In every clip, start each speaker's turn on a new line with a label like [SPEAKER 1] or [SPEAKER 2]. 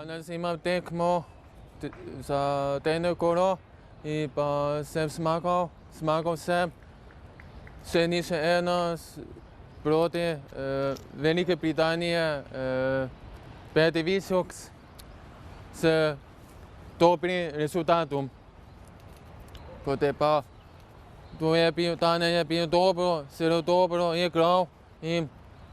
[SPEAKER 1] Danes imam tekmo za teno kolo in pa sem zmagal sem. Še ni še eno proti Velike Britanije, Peti visok s dobrim rezultatom. Potem pa danes je bil dobro, zelo dobro igral in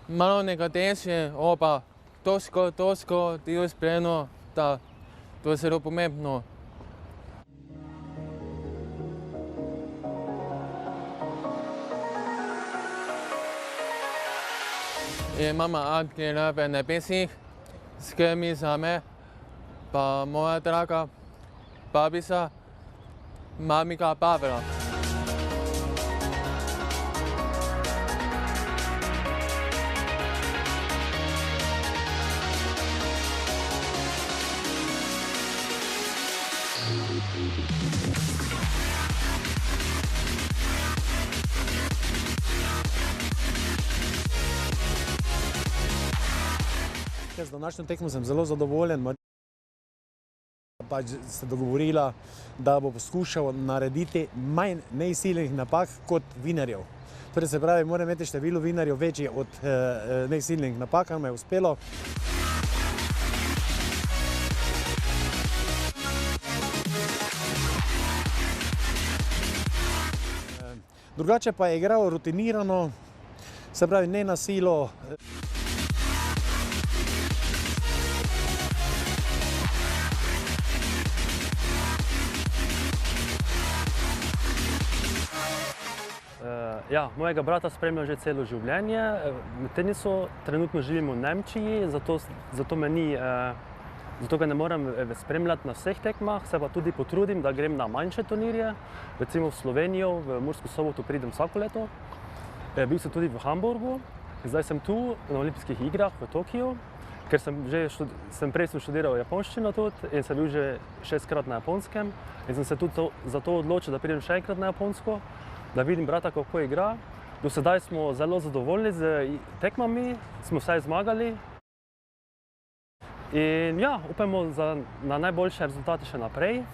[SPEAKER 1] malo težje, oba tosko, dio spremno, da to je zelo pomembno. Mama Angela v nebesih skrbi zame, pa moja draga babica, mamika Barbara.
[SPEAKER 2] Z današnjo tekmo sem zelo zadovoljen. Pač se dogovorila, da bo poskušal narediti manj neizsiljenih napak kot vinarjev. Torej se pravi, mora imeti število vinarjev večje od neizsiljenih napak, kar me je uspelo. Drugače pa je igral rutinirano, se pravi ne na silo.
[SPEAKER 3] Ja, mojega brata spremljam že celo življenje. V tenisu trenutno živim v Nemčiji, zato ga ne morem spremljati na vseh tekmah, se pa tudi potrudim, da grem na manjše turnirje. Recimo v Slovenijo, v Mursko Soboto pridem vsako leto. Bil sem tudi v Hamburgu, zdaj sem tu na olimpijskih igrah v Tokiu, ker prej študiral japonščino tudi in sem bil že 6-krat na Japonskem in sem se tudi zato odločil, da pridem še enkrat na Japonsko, da vidim brata, kako igra. Do sedaj smo zelo zadovoljni z tekmami, smo vsaj zmagali. In ja, upamo na najboljše rezultate še naprej.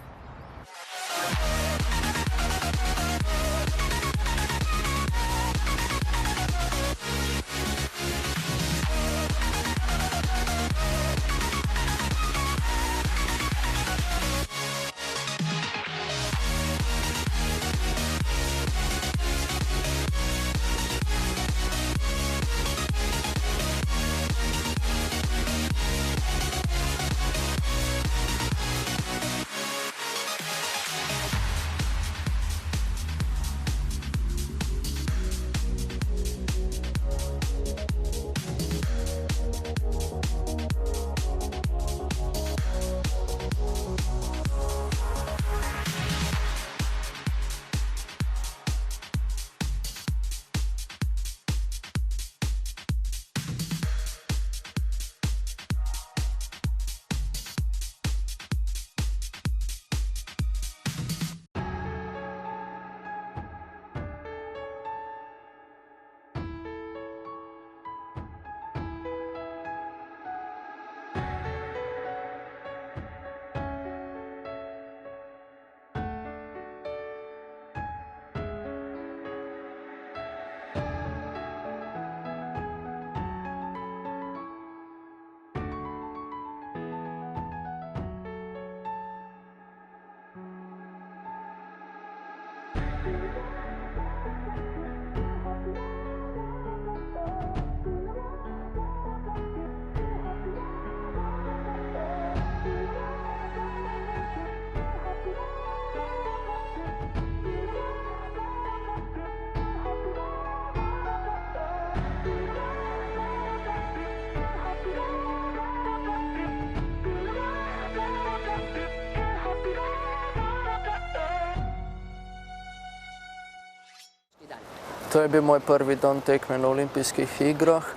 [SPEAKER 4] To je bil moj prvi dan tekme na olimpijskih igrah.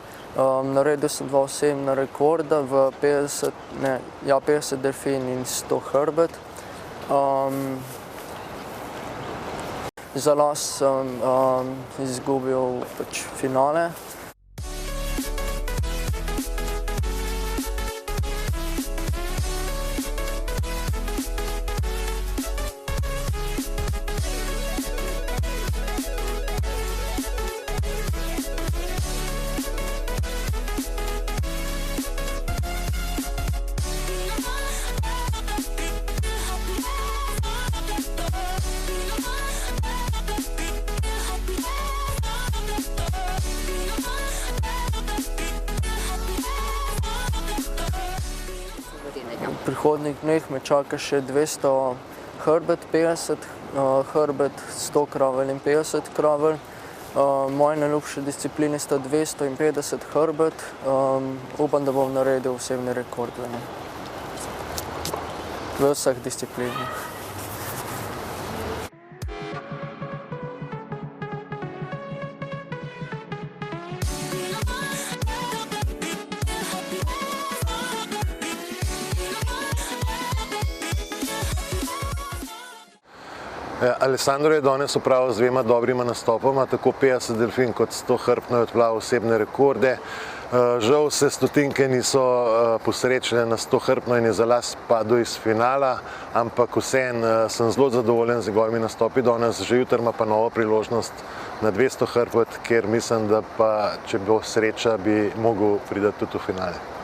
[SPEAKER 4] Naredil sem 2 osebna rekorda v 50 delfin in 100 hrbet. Za las sem izgubil finale. prihodnjih dneh me čaka še 200 hrbet 50 hrbet, 100 kravelj in 50 kravelj. Moje najljubše discipline sta 200 in 50 hrbet. Upam, da bom naredil osebni rekord v vseh disciplinah.
[SPEAKER 5] Alessandro je danes opravil z dvema dobrima nastopoma, tako 50 delfin kot 100 hrbtno je odplaval osebne rekorde. Žal se stotinke niso posrečile na 100 hrbtno in je za las padel iz finala, ampak vseeno sem zelo zadovoljen z njegovimi nastopi danes. Že jutri ima pa novo priložnost na 200 hrbet, kjer mislim, da pa, če bo sreča, bi mogel priti tudi v finale.